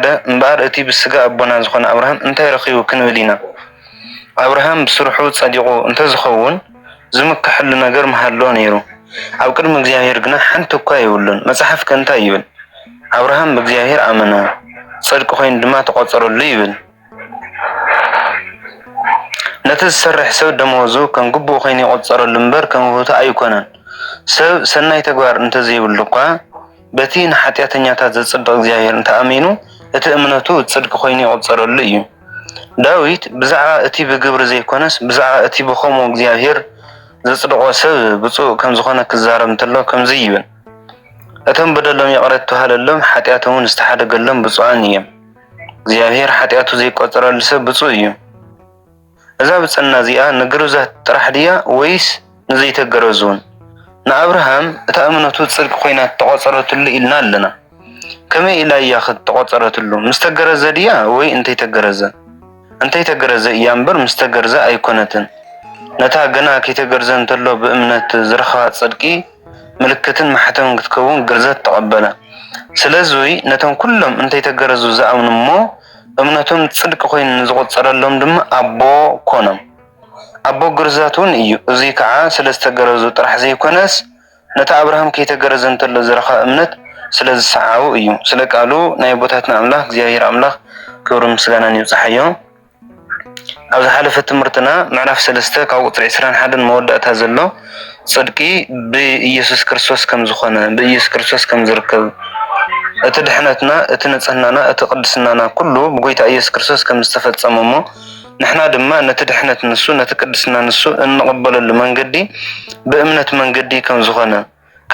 حدا مبار اتي بسقا ابونا زخون ابراهام انت رخيو كنولينا ابراهام بسرحو صديقو انت زخون زمك حل ነገር መሃሎ ነይሩ ኣብ ቅድሚ እግዚአብሔር ግና ሓንቲ እኳ ይውልን መጽሐፍ ከንታ ይብል አብርሃም በእግዚአብሔር አመነ ጽድቅ ኮይኑ ድማ ተቆጸረሉ ይብል ነተሰርሕ ሰብ ደሞዙ ከም ግቡ ኮይኑ ይቆጸረሉ እምበር ከም ሆታ አይኮነን ሰብ ሰናይ ተግባር እንተ ዘይብሉ እኳ በቲ ንኃጢአተኛታት ዘጽድቅ እግዚአብሔር እንተ አሜኑ እቲ እምነቱ ጽድቅ ኮይኑ ይቆጸረሉ እዩ ዳዊት ብዛዕባ እቲ በግብር ዘይኮነስ ብዛዕባ እቲ በኸሞ እግዚአብሔር ዘጽድቆ ሰብ ብፁዕ ከም ዝኾነ ክዛረብ እንተሎ ከምዚ ይብል እቶም በደሎም ይቅረት ተሃለሎም ኃጢአቶም ዝተሓደገሎም ብፁዓን እዮም እግዚአብሔር ኃጢአቱ ዘይቆጸረሉ ሰብ ብፁዕ እዩ እዛ ብጽና እዚኣ ንግሩዛት ጥራሕ ድያ ወይስ ንዘይተገረዙን ንአብርሃም እታ እምነቱ ጽድቅ ኮይና ተቆጸረትሉ ኢልና ኣለና ከመይ ኢላ እያ ከተቆጸረትሉ ምስተገረዘ ድያ ወይ እንተይ ተገረዘ እያ እምበር ምስተገረዘ ኣይኮነትን ነታ ገና ከይተገረዘ እንተሎ በእምነት ዝረኸባ ጽድቂ ምልክትን ማሕተም ክትከውን ግርዘት ተቀበለ ስለዚህ ነቶም ኩሎም እንተይ ተገረዙ ዘአምንሞ እምነቶም ጽድቅ ኮይኑ ዝቆጸረሎም ድማ አቦ ኮኖም አቦ ግርዛቱን እዩ እዚ ከዓ ስለስተገረዙ ጥራሕ ዘይኮነስ ነታ አብርሃም ከይተገረዘ እንተሎ ዝረኸባ እምነት ስለዝሰዓው እዩ ስለቃሉ ናይ ቦታትና አምላክ እግዚአብሔር አምላክ ክብሩ ምስጋናን ይብጽሐዮ ኣብዚ ሓለፈ ትምህርትና ምዕራፍ 3 ካብ ቁጥሪ 21 መወዳእታ ዘሎ ጽድቂ በኢየሱስ ክርስቶስ ከም ዝኾነ በኢየሱስ ክርስቶስ ከም ዝርከብ እቲ ድሕነትና እቲ ንጽህናና እቲ ቅድስናና ኩሉ ብጎይታ ኢየሱስ ክርስቶስ ከም ዝተፈጸመሞ ንሕና ድማ ነቲ ድሕነት ንሱ ነቲ ቅድስና ንሱ እንቀበለሉ መንገዲ በእምነት መንገዲ ከም ዝኾነ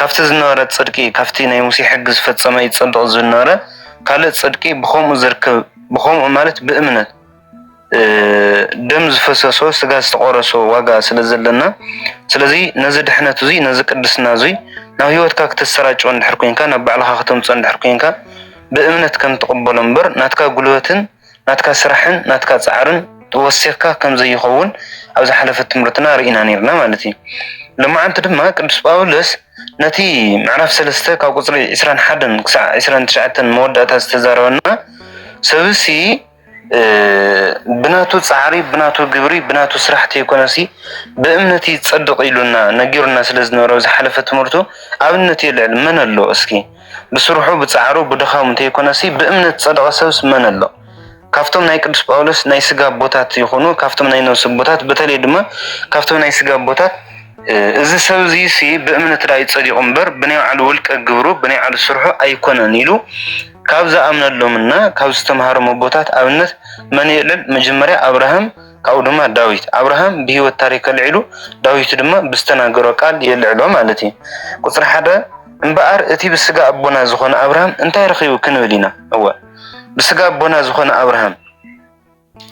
ካፍቲ ዝነበረ ጽድቂ ካፍቲ ናይ ሙሴ ሕግ ዝፈጸመ ይጽድቅ ዝነበረ ካልእ ጽድቂ ብኸምኡ ዝርከብ ብኸምኡ ማለት በእምነት ደም ዝፈሰሶ ስጋ ዝተቆረሶ ዋጋ ስለዘለና ስለዚህ ነዚ ድሕነት እዚ ነዚ ቅድስና እዚ ናብ ህይወትካ ክትሰራጭ እንድሕር ኮይንካ ናብ ባዕልኻ ክትምጽ እንድሕር ኮይንካ በእምነት ከም ተቀበሎ እምበር ናትካ ጉልበትን ናትካ ስራሕን ናትካ ጻዕርን ተወሲኽካ ከም ዘይኸውን ኣብዚ ሓለፈ ትምህርትና ርኢና ነርና ማለት እዩ ለማዓንቲ ድማ ቅዱስ ጳውሎስ ነቲ ምዕራፍ 3 ካብ ቁጽሪ 21 ክሳብ 29 መወዳእታ ዝተዛረበና ሰብሲ ብናቱ ጻዕሪ ብናቱ ግብሪ ብናቱ ስራሕቲ ይኮነሲ በእምነት ይጸድቅ ኢሉና ነጊሩና ስለዝነበረ ዝሓለፈ ትምህርቱ ኣብነት ይልዕል ምን ኣሎ እስኪ ብስሩሑ ብጻዕሩ ብድኻሙ እንተይኮነሲ በእምነት ጸድቀ ሰብስ ምን ኣሎ ካፍቶም ናይ ቅዱስ ጳውሎስ ናይ ስጋ ቦታት ይኹኑ ካፍቶም ናይ ነፍስ ቦታት በተለይ ድማ ካፍቶም ናይ ስጋ ቦታት እዚ ሰብ እዚ ሲ በእምነት ላይ ጸዲቁ እምበር ብናይ ባዕሉ ውልቀ ግብሩ ብናይ ባዕሉ ስሩሑ ኣይኮነን ኢሉ ካብዛ አምነሎምና ካብ ዝተማሃረሞ ቦታት ኣብነት መን ይልል መጀመሪያ አብርሃም ካው ድማ ዳዊት አብርሃም በህይወት ታሪክ ልዕሉ ዳዊት ድማ ብስተናገሮ ቃል የልዕሎ ማለት እዩ ቁጥር 1 እምበአር እቲ ብስጋ አቦና ዝኾነ አብርሃም እንታይ ረኺቡ ክንብሊና እወ ብስጋ አቦና ዝኾነ አብርሃም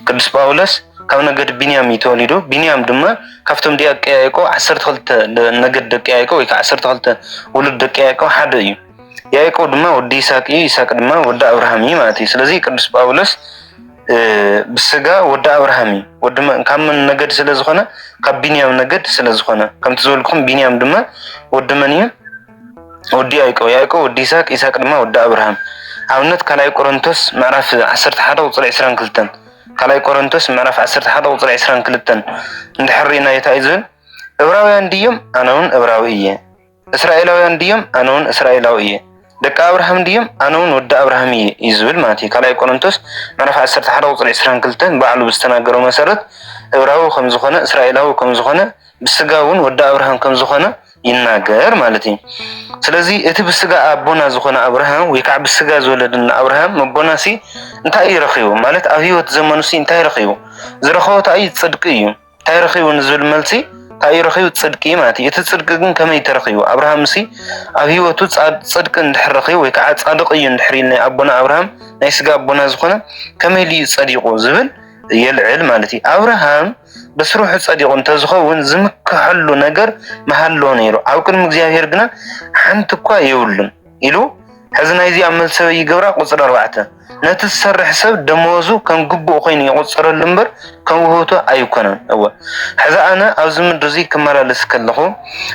ቅዱስ ጳውሎስ ካብ ነገድ ቢንያም ይተወሊዱ ቢንያም ድማ ካብቶም ዲያቅ ያዕቆ 12 ነገድ ደቂ ያዕቆ ወይ 12 ውሉድ ደቂ ያዕቆ ሓደ እዩ ያዕቆብ ድማ ወዲ ይስሐቅ ድማ ወዲ አብርሃም ማለት እዩ ስለዚህ ቅዱስ ጳውሎስ ብስጋ ወዲ አብርሃም ወዲ ከም ነገድ ስለዝኾነ ካብ ቢንያም ነገድ ስለዝኾነ ከም ተዘልኩም ቢንያም ድማ ወዲ መን እዩ ወዲ ያዕቆብ ወዲ ይስሐቅ ድማ ወዲ አብርሃም ኣብነት ካላይ ቆሮንቶስ ምዕራፍ 11 ቁጥሪ 22 ካላይ ቆሮንቶስ ምዕራፍ 11 ቁጥሪ 22 እንድሕሪና ይታይዝን ዕብራውያን ድዮም ኣነውን ዕብራዊ እየ እስራኤላውያን ድዮም ኣነውን እስራኤላዊ እየ ደቂ አብርሃም ድዮም ኣነውን ወዲ አብርሃም እየ ይዝብል ማለት እዩ ካላይ ቆሮንቶስ ምዕራፍ 11 ቁጥሪ 22 ባዕሉ ብዝተናገረው መሰረት ዕብራዊ ከም ዝኾነ እስራኤላዊ ከም ዝኾነ ብስጋውን ወዲ አብርሃም ከም ዝኾነ ይናገር ማለት እዩ ስለዚህ እቲ ብስጋ አቦና ዝኾነ አብርሃም ወይ ከዓ ብስጋ ዝወለድና አብርሃም መቦናሲ እንታይ ይረኺቡ ማለት ኣብ ህይወት ዘመኑሲ እንታይ ይረኺቡ ዝረኸቦ ታይ ጽድቅ እዩ እንታይ ይረኺቡ ንዝብል መልሲ ታይ ይረኺቡ ጽድቂ ማለት እዩ እቲ ጽድቅ ግን ከመይ ተረኺቡ አብርሃም ሲ ኣብ ህይወቱ ጽድቅ እንድሕረኺቡ ወይ ከዓ ጻድቅ እዩ እንድሕሪልና አቦና አብርሃም ናይ ስጋ አቦና ዝኾነ ከመይ ልዩ ጸዲቁ ዝብል የልዕል ማለት እዩ አብርሃም በስሩሕ ጸዲቁ እንተዝኸውን ዝምክሐሉ ነገር መሃሎ ነይሩ ኣብ ቅድሚ እግዚአብሔር ግና ሓንቲ እኳ የውልን ኢሉ حزنا يزي عمل سوي يقرأ قصر 4 نتسرح سب دموزو كان قبو خين يقصر اللمبر كان وهوتو أيقنا هو هذا أنا أوزم الرزي كمرة لسكلخو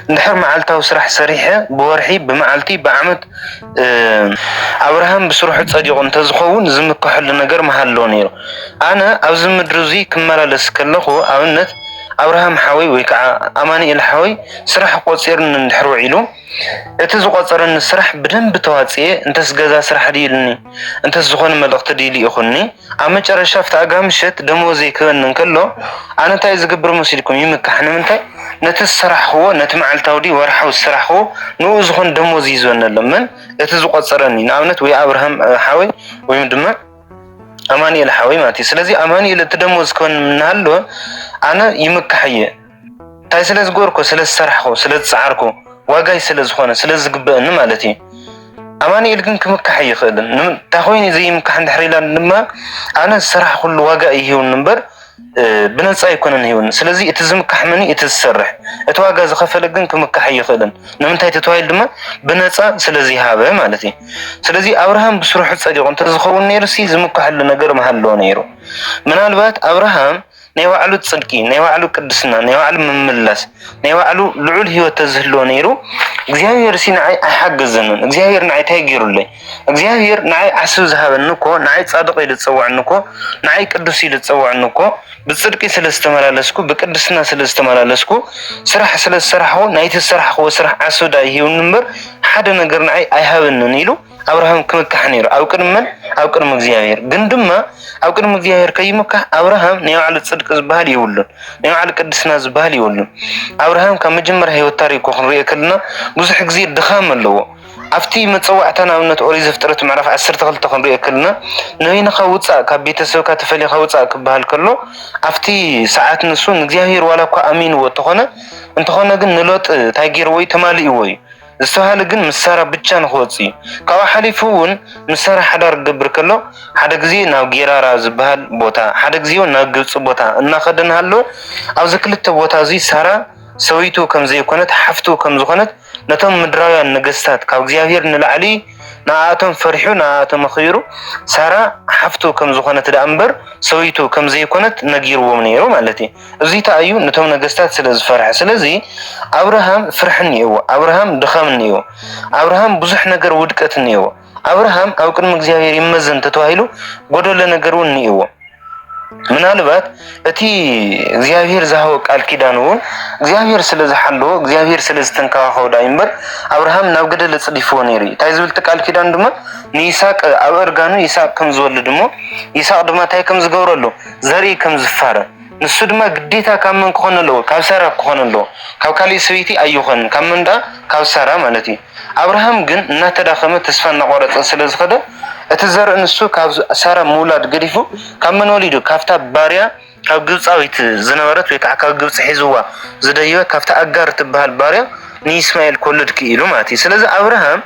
نحر معلتها وسرح سريحة بورحي بمعلتي بعمد أبراهام بسروح تصديق انتزخون زمك حل نجر محلونيرو أنا أوزم الرزي كمرة لسكلخو أو النت أبراهام حوي ويكع أماني الحوي سرح قصير نحرو عيلو اتزقصرن السرح بدن بتواصيه انت سغزا سرح ديلني انت زخون ملقت ديلي يخني اما جرشافت اغامشت دموزي كن كلو انا تاي زغبر مسلكم يمكحن منتاي نت السرح هو نت معلتاودي ورحو السرح هو نو زخون دموزي يزون لمن اتزقصرني ناونت وي ابراهام حوي ويم دما اماني الحوي ماتي سلازي اماني لتدموز كون منالو انا يمكحيه تاي سلاز غوركو سلاز سرحو سلاز صعركو واقعي سلزخونه سلزقبن مالتي اماني يلكن كمكحي يخدن تاخويني زي مكحن دحريلا لما انا الصراحه كل واقعي هيون نمبر بنصا يكونن هيون سلازي اتزمكحمني اتسرح اتواقع زخفل كن كمكحي يخدن نمنتاي تتوايل دما بنصا سلازي هابه مالتي سلازي ابراهام بسروح صديق انت زخون نيرسي زمكحل نجر محلو نيرو منالبات ابراهام نيوعلو تصدقي نيوعلو قدسنا نيوعلو مملس نيوعلو لعول هيو تزهلو نيرو እግዚአብሔር ሲናይ አሐገዘንን እግዚአብሔር ናይ ታይጊሩልኝ እግዚአብሔር ናይ አስብ ዘሃበንኮ ናይ ጻድቅ ይልጽዋዕንኮ ናይ ቅዱስ ይልጽዋዕንኮ በጽድቅ ስለስተመላለስኩ በቅድስና ስለስተመላለስኩ ስራሕ ስለሰራሁ ናይ ተሰራሁ ስራሕ አሱዳ ይሁን ነበር ሓደ ነገር ናይ አይሃብንን ይሉ አብርሃም ከመካህኔር አውቅንም እግዚአብሔር ግን ድማ አውቅንም እግዚአብሔር ከይመካ አብርሃም ነይዓል ጽድቅ ዝባል ይውልን ነይዓል ቅድስና ዝባል ይውልን አብርሃም ከመጀመሪያ ህይወት ታሪኩ ክንሪከልና ብዙሕ ጊዜ ድኻም አለው አፍቲ መጽዋዕተና እውነት ኦሪት ዘፍጥረት ምዕራፍ 12 ክንሪከልና ነይና ኸውጻ ከቤተሰብ ከተፈለኸ ኸውጻ ክባል ከሎ አፍቲ ሰዓት ንሱን እግዚአብሔር ዋላኳ አሚን ወተኾነ እንተኾነ ግን ንሎጥ ታይጊር ወይ ተማሊ ወይ استهال جن مسارة بتشان خوتي كوا حليفون مسارة حدار قبر كله حدا جزي ناو جيرارا زبال بوتا حدا جزيو ناو جلس بوتا ناخدن هالو أو زكلت بوتا زي سارة سويتو كم زي كونت حفتو كم زخنت نتم مدرايا النجستات كاو زيافير نلعلي ناعتم فرحو ناعتم خيرو سارة حفتو كم زخنت الأنبر سويتو كم زي كونت نجير ومنيرو مالتي زي تأيو نتم نجستات سلز فرح سلزي أبراهام فرحنيو أبراهام دخامنيو أبراهام بزح نجر ودكتنيو أبراهام أو كل مجزيافير يمزن تتوهيلو قدر لنجرون نيو ምናልባት እቲ እግዚአብሔር ዘሃው ቃል ኪዳኑን እግዚአብሔር ስለዘሐለው እግዚአብሔር ስለዝተንካኸው ዳይምበር አብርሃም ናብ ገደል ጽዲፎ ነሪ ታይዝብልት ቃል ኪዳን ድማ ንይስሐቅ አበርጋኑ ይስሐቅ ከም ዝወልድ ድማ ይስሐቅ ድማ ታይ ከም ዝገብረሉ ዘሪ ከም ዝፋረ ንሱ ድማ ግዴታ ካመን ኮነሎ ካብ ሳራ ኮነሎ ካብ ካሊ ሰዊቲ አይኹን ካመንዳ ካብ ሳራ ማለት እዩ አብርሃም ግን እናተዳኸመ ተስፋ እናቆረጠ ስለዝኸደ اتزار انسو كاب سارة مولاد قريفو كامن وليدو كافتا باريا كاب قبصاويت زنورت ويكا كاب قبص حزوا زدايوه كافتا اقار تبهال باريا ني اسماعيل كولد كيلو ماتي سلازا ابراهام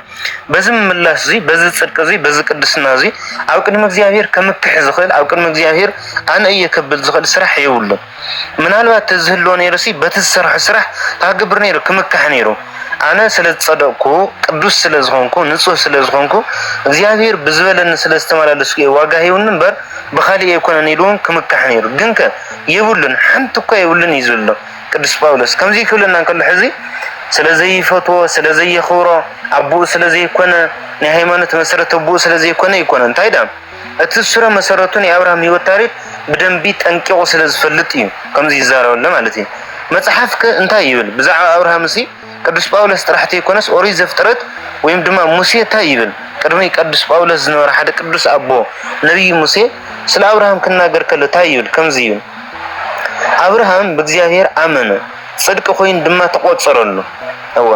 بزم ملاس زي بز صدق زي بز قدسنا زي او قدم እግዚአብሔር ከመክሕ ዝኽእል او قدم እግዚአብሔር አነ እየከብል ዝኽእል ስራሕ ይውል ምናልባት ተዝህሎ ነይርሲ በተሰርሐ ስራሕ ታግብር ነይሩ ከመክሕ ነይሩ أنا سلت صدقكو قدوس سلزخونكو نصوح سلزخونكو እግዚአብሔር بزبلن سلستمالالسو واغاهيو نمبر بخالي يكون نيلون كمكحنيرو جنك يبولن حنتكو يبولن يزولو قدوس باولس كمزي كلنا نقول حزي سلازي فتوى سلازي خورا ابو سلازي يكون نهيمانه مسرته ابو سلازي يكون انتايدام اتسره مسرتون ابراهيم يوتاريت بدنبي تنقيو سلازفلطي كمزي يزارو لمالتي مصحفك انتاي يبل بزع ابراهيم سي قدوس باولس طرحتي يكونس اوريت زفترت ويم دما موسى تايبل قدمي قدوس باولس زنور حد قدوس ابو نبي موسى سلا ابراهيم كناغر كله تايبل كمزيو ابراهيم بእግዚአብሔር አመነ صدق خوين دما تقوصرلو هو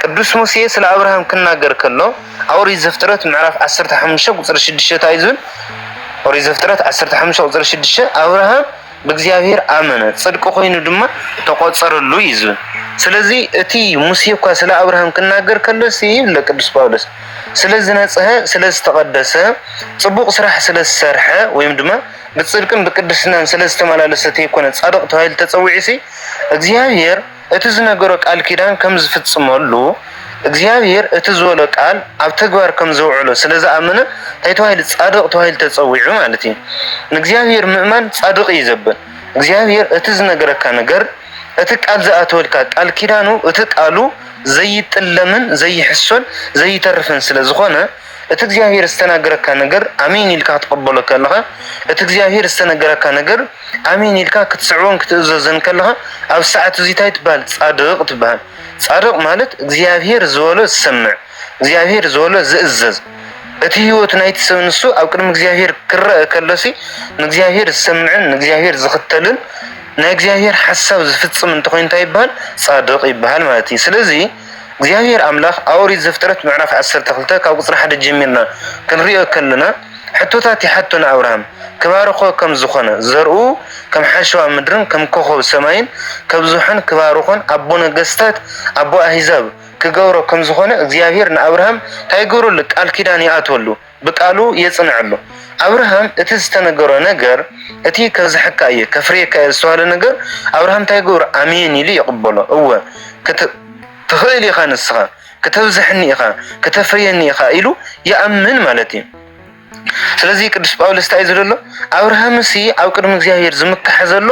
قدوس موسى سلا ابراهيم كناغر كله اوريت زفترت معرف 15 ቁጥር 6 ታይዙን اوريت زفترت 15 ቁጥር 6 ابراهيم በእግዚአብሔር አመነ ጽድቅ ኮይኑ ድማ ተቆጸረሉ ይዙን ስለዚህ እቲ ሙሴ እኮ ስለ አብርሃም ከናገር ከለሲ ለቅዱስ ጳውሎስ ስለዚህ ነጽህ ስለስተቀደሰ ጽቡቅ ስራሕ ስለሰርሐ ወይም ድማ በጽድቅም በቅድስናን ስለስተመላለሰተ ይኮነ ጻድቅ ተባይል ተጸውዒሲ እግዚአብሔር እቲ ዝነገሮ ቃል ኪዳን ከም ዝፍጽመሉ እግዚአብሔር እትዝወለ ቃል ኣብ ተግባር ከም ዘውዕሎ ስለዝኣመነ እንታይ ተባሂሉ ጻድቕ ተባሂሉ ተጸዊዑ ማለት እዩ። ንእግዚአብሔር ምእማን ጻድቕ እዩ ዘብል እግዚአብሔር እቲ ዝነገረካ ነገር እቲ ቃል ዝኣተወልካ ቃል ኪዳኑ እቲ ቃሉ ዘይጥለምን ዘይሕሶን ዘይተርፍን ስለዝኾነ እቲ እግዚአብሔር ዝተናገረካ ነገር አሜን ኢልካ ክትቀበሎ ከለኻ እቲ እግዚአብሔር ዝተነገረካ ነገር አሜን ኢልካ ክትስዕቦን ክትእዘዝን ከለኻ ኣብ ሰዓት እዚ ታይ ትባል ጻድቕ ትባል። ጻድቕ ማለት እግዚአብሔር ዝወሎ ዝሰምዕ እግዚአብሔር ዝወሎ ዝእዘዝ እቲ ህይወት ናይቲ ሰብ ንሱ ኣብ ቅድሚ እግዚአብሔር ክረአ ከለሲ ንእግዚአብሔር ዝሰምዕን ንእግዚአብሔር ዝኽተልን ናይ እግዚአብሔር ሓሳብ ዝፍጽም እንተኮይኑ እንታይ ይባሃል ጻድቕ ይባሃል ማለት እዩ። ስለዚ እግዚአብሔር አምላክ አውሪት ዘፍጥረት ምዕራፍ 12 ካብ ቁጽሪ 1 ጀሚርና ክንሪኦ ከለና ሕቶታት ይሓቶ ንአብርሃም ክባርኾ ከም ዝኾነ ዘርኡ ከም ሓሸዋ ምድርን ከም ኮኸብ ሰማይን ከብዙሕን ክባርኾን ኣቦ ነገስታት ኣቦ ኣህዛብ ክገብሮ ከም ዝኾነ እግዚአብሔር ንአብርሃም እንታይ ገብረሉ ቃል ኪዳን ይኣትወሉ ብቃሉ የጽንዐሉ። አብርሃም እቲ ዝተነገሮ ነገር እቲ ከዝሕካ እየ ከፍሬካ ዝተባለ ነገር አብርሃም እንታይ ገብሮ አሜን ኢሉ ይቕበሎ እወ ትኽእል ኢኻ ንስኻ ከተብዝሕኒ ኢኻ ከተፍርየኒ ኢኻ ኢሉ ይኣምን ማለት እዩ። ስለዚ ቅዱስ ጳውሎስ እንታይ ዝብሎ አብርሃም ሲ ኣብ ቅድሚ እግዚአብሔር ዝምካሕ ዘሎ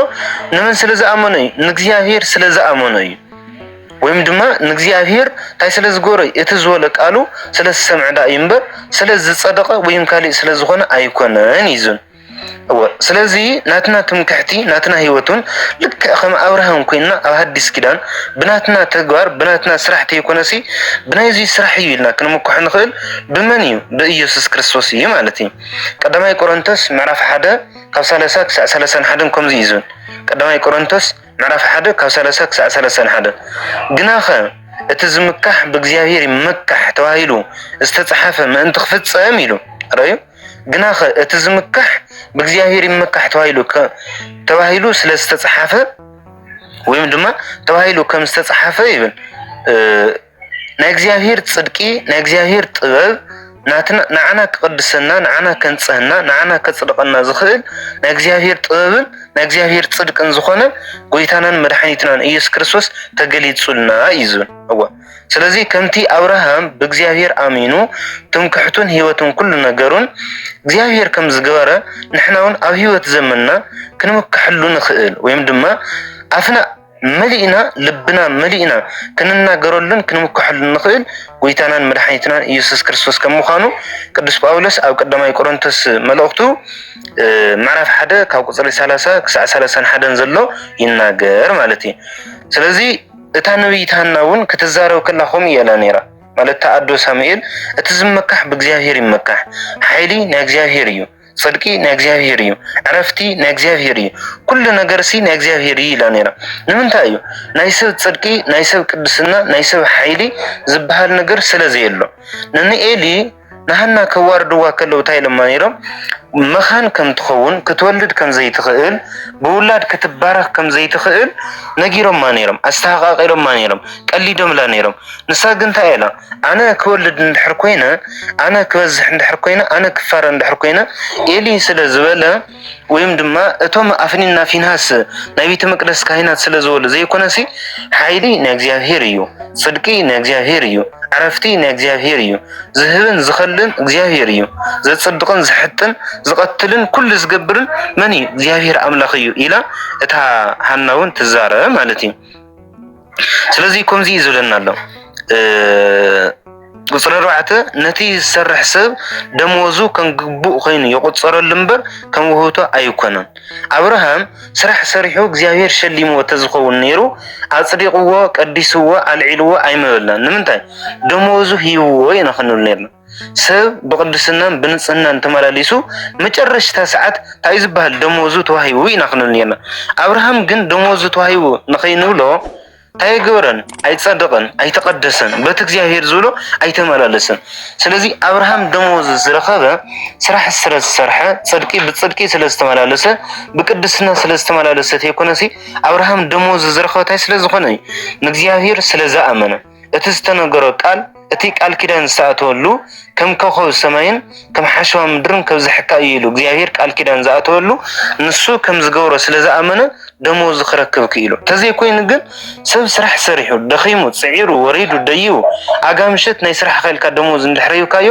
ንመን ስለዝኣመነ እዩ ንእግዚአብሔር ስለዝኣመነ እዩ ወይም ድማ ንእግዚአብሔር እንታይ ስለዝገብሮ እቲ ዝወለ ቃሉ ስለዝሰምዕ ዳ እዩ እምበር ስለዝጸደቐ ወይም ካልእ ስለዝኾነ ኣይኮነን ይዙን ስለዚ ናትና ትምክሕቲ ናትና ህይወቱን ልክ ከም አብርሃም ኮይና ኣብ ሐዲስ ኪዳን ብናትና ተግባር ብናትና ስራሕ ተይኮነሲ ብናይዚ ስራሕ እዩ ኢልና ክንምኩሕ ንኽእል ብመን እዩ ብኢየሱስ ክርስቶስ እዩ ማለት እዩ። ቀዳማይ ቆሮንቶስ ምዕራፍ 1 ካብ 30 ክሳብ 31 ከምዚ ይዙን ቀዳማይ ቆሮንቶስ ምዕራፍ 1 ካብ 30 ክሳብ 31 ግናኸ እቲ ዝምካሕ ብእግዚአብሔር ይመካሕ ተባሂሉ ዝተጻሕፈ ምእንቲ ክፍጸም ኢሉ ራዩ ግናኸ እቲ ዝምካሕ ብእግዚአብሔር ይመካሕ ተባሂሉ ስለዝተጻሕፈ ወይም ድማ ተባሂሉ ከም ዝተጻሕፈ ይብል ናይ እግዚአብሔር ጽድቂ ናይ እግዚአብሔር ጥበብ ንዓና ክቅድሰና ንዓና ከንጽህና ንዓና ከጽድቀና ዝኽእል ናይ እግዚአብሔር ጥበብን ናይ እግዚአብሔር ጽድቅን ዝኾነ ጎይታናን መድኃኒትናን ኢየሱስ ክርስቶስ ተገሊጹልና ይዙን እወ ስለዚ ከምቲ አብርሃም በእግዚአብሔር አሚኑ ትምክሕቱን ህይወቱን ኩሉ ነገሩን እግዚአብሔር ከም ዝገበረ ንሕናውን ኣብ ህይወት ዘመንና ክንምክሕሉ ንኽእል ወይም ድማ አፍና መሊእና ልብና መሊእና ክንናገረሉን ክንምክሕሉ ንኽእል ጎይታናን መድኃኒትናን ኢየሱስ ክርስቶስ ከም ምዃኑ ቅዱስ ጳውሎስ ኣብ ቀዳማይ ቆሮንቶስ መልእኽቱ ምዕራፍ 1 ካብ ቁጽሪ 30 ክሳብ 31 ዘሎ ይናገር ማለት እዩ። ስለዚ እታ ነቢይት ሃና እውን ክትዛረብ ከላኹም እያላ ነይራ ማለት ኣዶ ሳሙኤል እቲ ዝመካሕ ብእግዚአብሔር ይመካሕ ሓይሊ ናይ እግዚአብሔር እዩ ጽድቂ ናይ እግዚአብሔር እዩ ዕረፍቲ ናይ እግዚአብሔር እዩ ኩሉ ነገርሲ ናይ እግዚአብሔር እዩ ኢላ ነይራ። ንምንታይ እዩ ናይ ሰብ ጽድቂ ናይ ሰብ ቅድስና ናይ ሰብ ሓይሊ ዝበሃል ነገር ስለዘየሎ ንኤሊ ንሃና ከዋርድዋ ከለው እንታይ ኢሎማ ነይሮም መኻን ከም ትኸውን ክትወልድ ከም ዘይትኽእል ብውላድ ክትባረኽ ከም ዘይትኽእል ነጊሮምማ ነይሮም ኣስተሓቃቂሎምማ ነይሮም ቀሊዶምላ ነይሮም። ንሳ ግን እንታይ ኢላ ኣነ ክወልድ እንድሕር ኮይነ ኣነ ክበዝሕ እንድሕር ኮይነ ኣነ ክፋረ እንድሕር ኮይነ ኤሊ ስለ ዝበለ ወይም ድማ እቶም ኣፍኒና ፊንሃስ ናይ ቤተ መቅደስ ካህናት ስለ ዝበሉ ዘይኮነሲ ሓይሊ ናይ እግዚአብሔር እዩ ጽድቂ ናይ እግዚአብሔር እዩ ዕረፍቲ ናይ እግዚአብሔር እዩ ዝህብን ዝኸልን እግዚአብሔር እዩ ዘጽድቅን ዝሕጥን ዝቀትልን ኩሉ ዝገብርን መን እዩ እግዚአብሔር አምላኽ እዩ ኢላ እታ ሃና እውን ትዛረብ ማለት እዩ። ስለዚ ከምዚ ይዝብለና ኣሎ ቁጽሪ 4 ነቲ ዝሰርሕ ሰብ ደመወዙ ከም ግቡእ ኮይኑ ይቆጸረሉ እምበር ከም ውህብቶ ኣይኮነን። አብርሃም ስራሕ ሰሪሑ እግዚአብሔር ሸሊሞ ተዝኸውን ነይሩ ኣጽዲቅዎ ቀዲስዎ ኣልዒልዎ ኣይመበላን ንምንታይ ደመወዙ ሂብዎ ይነኽንሉ ነይርና ሰብ ብቅድስናን ብንጽህናን ተመላሊሱ መጨረሽታ ሰዓት እንታይ ዝበሃል ደመወዙ ተዋሂቡ ይነኽንሉ ነይርና። አብርሃም ግን ደመወዙ ተዋሂቡ ንኸይንብሎ እንታይ ገበረን ኣይጸደቀን ኣይተቀደሰን በቲ እግዚአብሔር ዝብሎ ኣይተመላለሰን። ስለዚ አብርሃም ደመወዙ ዝረኸበ ስራሕ ስለዝሰርሐ ጽድቂ ብጽድቂ ስለዝተመላለሰ ብቅድስና ስለዝተመላለሰ ተይኮነሲ አብርሃም ደመወዙ ዝረኸበ እንታይ ስለዝኾነ ንእግዚአብሔር ስለዝኣመነ እቲ ዝተነገሮ ቃል እቲ ቃል ኪዳን ዝኣተወሉ ከም ኮኸብ ሰማይን ከም ሓሸዋ ምድርን ከብዝሕካ እዩ ኢሉ እግዚአብሔር ቃል ኪዳን ዝኣተወሉ ንሱ ከም ዝገብሮ ስለዝኣመነ ደሞዝ ዝኽረክብ ክኢሉ ተዘይ ኮይኑ ግን ሰብ ስራሕ ሰሪሑ ደኺሙ ፅዒሩ ወሪዱ ደይቡ ኣጋምሸት ናይ ስራሕ ኸልካ ደሞዝ እንድሕረዩካዮ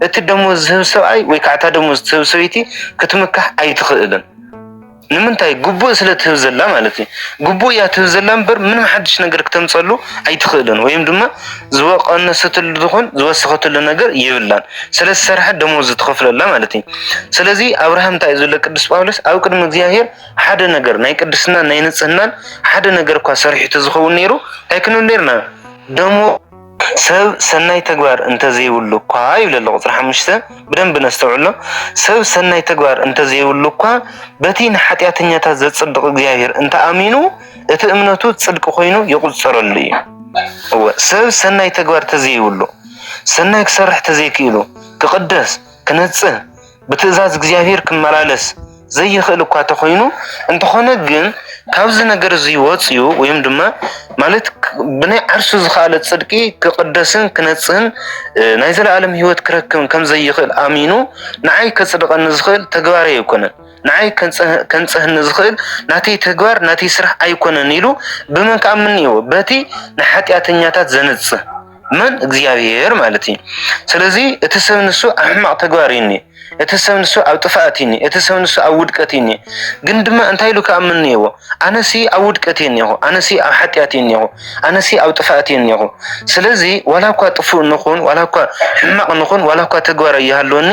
እቲ ደሞዝ ዝህብ ሰብኣይ ወይ ከዓ እታ ደሞዝ ትህብ ሰበይቲ ክትምካሕ ኣይትኽእልን ንምንታይ ግቡእ ስለ ትህብ ዘላ ማለት እዩ ግቡእ እያ ትህብ ዘላ እምበር ምንም ሓድሽ ነገር ክተምፀሉ ኣይትኽእልን ወይም ድማ ዝወቀነሰትሉ ዝኹን ዝወሰኸትሉ ነገር ይብላን ስለ ዝሰርሐ ደሞዝ ትኸፍለላ ማለት እዩ ስለዚ ኣብርሃም እንታይ ዘሎ ቅዱስ ጳውሎስ ኣብ ቅድሚ እግዚአብሔር ሓደ ነገር ናይ ቅድስና ናይ ንጽህናን ሓደ ነገር እኳ ሰሪሑ ዝኸውን ነይሩ እንታይ ክንብል ነርና ደሞ ሰብ ሰናይ ተግባር እንተዘይብሉ እኳ ይብለለ ቁጥሪ 5 ብደንብ ነስተውዕሎ ሰብ ሰናይ ተግባር እንተዘይብሉ እኳ በቲ ንኃጢአተኛታት ዘጽድቅ እግዚአብሔር እንተኣሚኑ እቲ እምነቱ ጽድቅ ኮይኑ ይቁጸረሉ እዩ ሰብ ሰናይ ተግባር ተዘይብሉ ሰናይ ክሰርሕ ተዘይክኢሉ ክቅደስ ክነጽህ በትእዛዝ እግዚአብሔር ክመላለስ ዘይኽእል እኳ ተኾይኑ እንተኾነ ግን ካብዚ ነገር እዚ ወጽዩ ወይም ድማ ማለት ብናይ ዓርሱ ዝኻለ ጽድቂ ክቅደስን ክነጽህን ናይ ዘለዓለም ህይወት ክረክብን ከም ዘይኽእል ኣሚኑ ንዓይ ከጽድቀኒ ዝኽእል ተግባር ኣይኮነን ንዓይ ከንጽህኒ ዝኽእል ናተይ ተግባር ናተይ ስራሕ ኣይኮነን ኢሉ ብመን ከኣምን እዩ በቲ ንኃጢአተኛታት ዘንጽህ من እግዚአብሔር ማለት እዩ ስለዚህ እቲ ሰብ ንሱ ኣሕማቅ ተግባር ይኒ እቲ ሰብ ንሱ ኣብ ጥፋኣትኒ እቲ ሰብ ንሱ ኣብ ውድቀትኒ ግን ድማ እንታይ ኢሉ ከኣምን ነይዎ ኣነሲ ኣብ ውድቀትኒ ነይሁ ኣነሲ ኣብ ሓጢአትኒ ነይሁ ኣነሲ ኣብ ጥፋኣትኒ ነይሁ ስለዚህ ወላኳ ጥፉእ ንኹን ወላኳ ሕማቅ ንኹን ወላኳ ተግባር ይሃለወኒ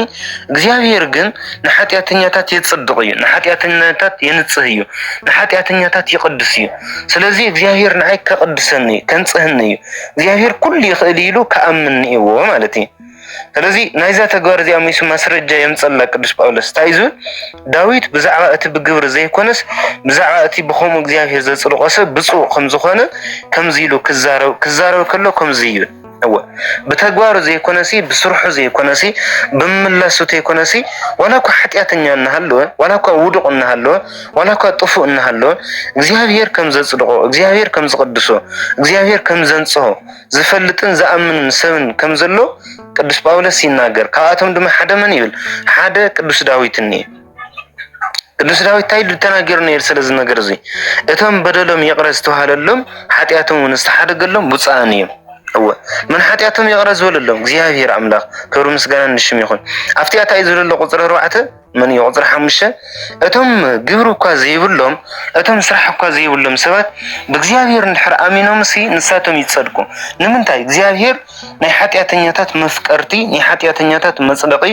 እግዚአብሔር ግን ንኃጢአተኛታት ይጽድቅ እዩ ንኃጢአተኛታት የንጽህ እዩ ንኃጢአተኛታት ይቅድስ እዩ ስለዚህ እግዚአብሔር ንዓይ ከቅድሰኒ ከንጽህኒ እዩ እግዚአብሔር ኩሉ ይኽእል ኢሉ ከኣምን ነይዎ ማለት እዩ ስለዚህ ናይዛ ተግባር እዚ ኣሚሱ ማስረጃ የምጸላ ቅዱስ ጳውሎስ ታይዙ ዳዊት ብዛዕባ እቲ ብግብር ዘይኮነስ ብዛዕባ እቲ ብኸሙ እግዚአብሔር ዘጽድቆሰ ብፁዕ ከም ዝኾነ ከምዚ ኢሉ ክዛረብ ከሎ ከምዚ እዩ بتجوار زي كونسي بسرحه زي كونسي بملاسو تي كونسي ولا كو حتياتنيا نهالو ولا كو ودق نهالو ولا كو طفو نهالو እግዚአብሔር ከም ዘጽድቆ እግዚአብሔር ከም ዝቀድሶ እግዚአብሔር ከም ዘንጽሆ ዝፈልጥን ዘአምንን ሰብን ከም ዘሎ ቅዱስ ጳውሎስ ይናገር ካአቶም ድማ ሓደ ማን ይብል ሓደ ቅዱስ ዳዊትኒ ቅዱስ ዳዊት ታይድ ተናገር ነይር ስለዚ ነገር እዚ እቶም በደሎም ይቅረዝ ተዋሃለሎም ኃጢአቶም ንስተሓደገሎም ብጻአን እዩ من حتياتهم يغرز وللهم እግዚአብሔር አምላክ ክብሩ ምስጋና ንሽም ይሁን አፍቲያታ ይዝልሎ ቁጥር 4 من يقدر حمشه اتم ግብሩ ኳ ዘይብሎም اتم ስራሕ ኳ ዘይብሎም ሰባት በእግዚአብሔር ንድሕር አሚኖም ሲ ንሳቶም ይጸድቁ ንምንታይ እግዚአብሔር ናይ ኃጢአተኛታት መፍቀርቲ ናይ ኃጢአተኛታት መጽደቂ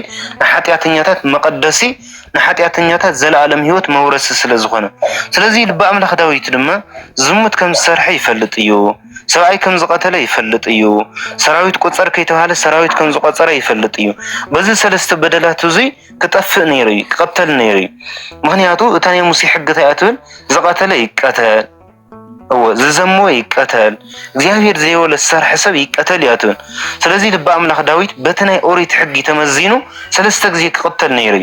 ናይ ኃጢአተኛታት መቀደሲ ናይ ኃጢአተኛታት ዘለዓለም ህይወት መውረስ ስለዝኾነ ስለዚህ ልብ አምላክ ዳዊት ድማ ዝሙት ከም ዝሰርሐ ይፈልጥ እዩ ሰብአይ ከም ዝቀተለ ይፈልጥ እዩ ሰራዊት ቁጽር ከይተባለ ሰራዊት ከም ዝቆጸረ ይፈልጥ እዩ በዚ ሰለስተ በደላት እዚ ክጠፍእ ነይሩ ክቀተል ነይሩ ምክንያቱ እታኔ ሙሴ ሕግታ ያትብል ዝቀተለ ይቀተል ዝዘሞ ይቀተል እግዚአብሔር ዘይወለ ሰርሕ ሰብ ይቀተል ያትብል ስለዚህ ልብ አምላክ ዳዊት በተናይ ኦሪት ሕግ ተመዚኑ ሰለስተ ጊዜ ክቀተል ነይሩ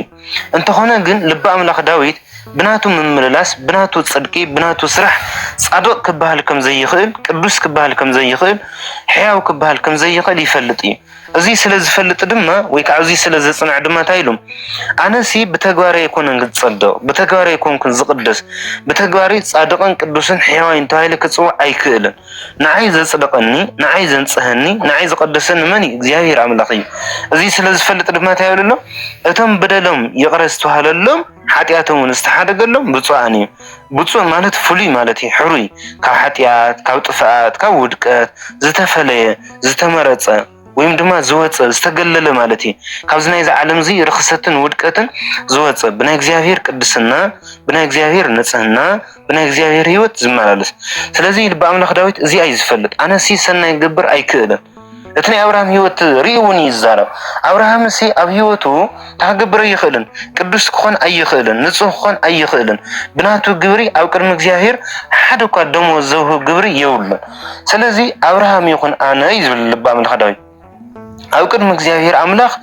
እንተኾነ ግን ልብ አምላክ ዳዊት بناتو من مللاس بناتو تصدقي بناتو سرح صادق كبهل كم زي يخيل قدوس كبهل كم زي يخيل حياو كبهل كم زي يخيل يفلطي ازي سلاز فلط دما وي كعزي سلاز صنع دما تايلوم انا سي بتغواري يكون نصدق بتغواري يكون كن زقدس بتغواري صادقن قدوسن حياوين تايل كصو ايكلن نعاي زصدقني نعاي زنصهني نعاي زقدسن مني እግዚአብሔር አምላክይ ازي سلاز فلط دما تايلو اتم بدلم يقرستو هللم ኃጢአቶም ንስተሓደገሎም ብፁዓን እዩ ብፁዕ ማለት ፍሉይ ማለት እዩ ሕሩይ ካብ ኃጢአት ካብ ጥፋት ካብ ውድቀት ዝተፈለየ ዝተመረጸ ወይም ድማ ዝወፀ ዝተገለለ ማለት እዩ ካብዚ ናይ ዓለም እዚ ርክሰትን ውድቀትን ዝወፀ ብናይ እግዚአብሔር ቅድስና ብናይ እግዚአብሔር ንጽህና ብናይ እግዚአብሔር ህይወት ዝመላለስ ስለዚህ ልብ አምላክ ዳዊት እዚ ኣይ ዝፈልጥ ኣነሲ ሰናይ ግብር ኣይክእልን እትኔ አብርሃም ህይወት ሪኡኒ ይዛረብ አብርሃም ሲ ኣብ ህይወቱ ታገብረ ይኽእልን ቅዱስ ክኾን ኣይኽእልን ንጹህ ክኾን ኣይኽእልን ብናቱ ግብሪ ኣብ ቅድሚ እግዚአብሔር ሓደ ኳ ደሞ ዘውህ ግብሪ የውልን ስለዚህ አብርሃም ይኹን ኣነ ይዝብል ልብ አምላክ ዳዊት ኣብ ቅድሚ እግዚአብሔር አምላክ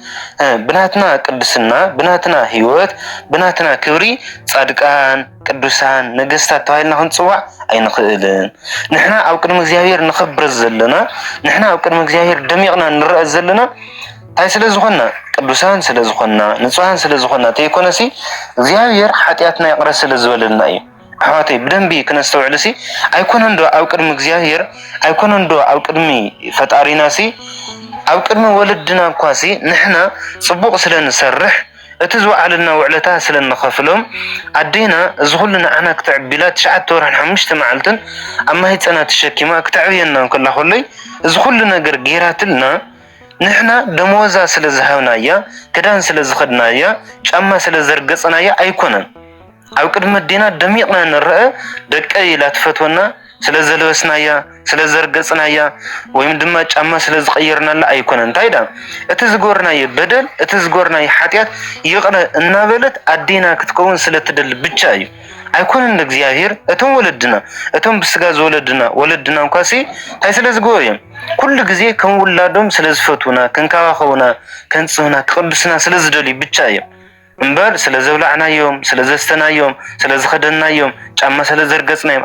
ብናትና ቅድስና ብናትና ህይወት ብናትና ክብሪ ጻድቃን ቅዱሳን ነገስታት ተባሂልና ክንጽዋዕ ኣይንኽእልን ንሕና ኣብ ቅድሚ እግዚአብሔር ንኽብር ዘለና ንሕና ኣብ ቅድሚ እግዚአብሔር ደሚቕና ንርአ ዘለና ታይ ስለዝኾና ቅዱሳን ስለዝኾና ንጹሃን ስለዝኾና ተይኮነሲ እግዚአብሔር ኃጢአትና ይቅረስ ስለዝበለልና እዩ حواتي بدنبي كنستوعب سي أيكون عنده أو قدم እግዚአብሔር أيكون عنده أو قدمي فتارينا سي أو قدم ولدنا كواسي نحنا صبوق سلن نسرح اتزو علنا وعلتها سلن نخفلهم عدينا زغلنا أنا كتعب بلاد شعات تورحن حمشت معلتن أما هي سنة تشكيما كتعبينا كل خلي زغلنا قرقيرات لنا نحنا دموزا سلزهونا يا كدان سلزخدنا يا شاما سلزرقصنا يا أيكونن أو قدم الدينا دميقنا نرأى دكاي لا تفتونا سلازلوسنا يا سلازرقصنا يا ويم دما ጫማ ስለዝቀየርና ላ አይኮነን ታይዳ እትዝጎርና ይበደል እትዝጎርና ይሐጢያት ይቅረ እናበለት አዲና ክትከውን ስለትደል ብቻ እዩ አይኮነን እግዚአብሔር እቶም ወለድና እቶም ብስጋ ዘወለድና ወለድና እንኳሲ ታይ ስለዝጎርም ኩሉ ጊዜ ከንውላዶም ስለዝፈቱና ከንካዋኸውና ከንጽህና ቅዱስና ስለዝደሊ ብቻ እዩ እንበር ስለዘብላዕናዮም ስለዘስተናዮም ስለዝኸደናዮም ጫማ ስለዘርገጽናዮም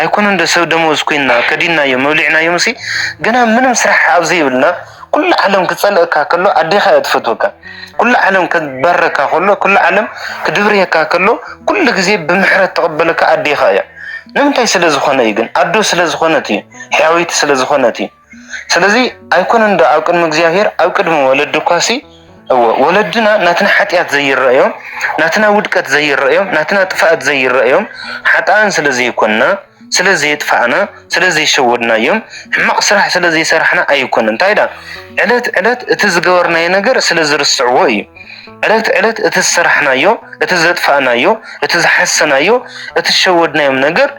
አይኮነን እንደሰው ደሞዝ ኮይና ከዲናዮም መብሊዕናዮም ሲ ገና ምንም ስራሕ ኣብዘ ይብልና ኩሉ ዓለም ክጸልእካ ከሎ ኣዴኻ እትፈትወካ ኩሉ ዓለም ከበረካ ከሎ ኩሉ ዓለም ክድብርየካ ከሎ ኩሉ ጊዜ ብምሕረት ተቀበለካ ኣዴኻ እያ ንምንታይ ስለዝኾነ እዩ ግን ኣዶ ስለዝኾነት እዩ ሕያዊት ስለዝኾነት እዩ ስለዚ ኣይኮነን እንደ ኣብ ቅድሚ እግዚአብሔር ኣብ ቅድሚ ወለድኳሲ ولدنا ناتنا حتيات زي الرأيهم ناتنا ودكت زي الرأيهم ناتنا طفأت زي الرأيهم حتى أن سلزي كنا سلزي طفأنا سلزي شودنا يوم حمق سرح سلزي سرحنا أي كنا تايدا علت تزجورنا ينجر سلزر السعوي علت تسرحنا يوم تزطفأنا يوم تزحسنا يوم تشودنا يوم نجر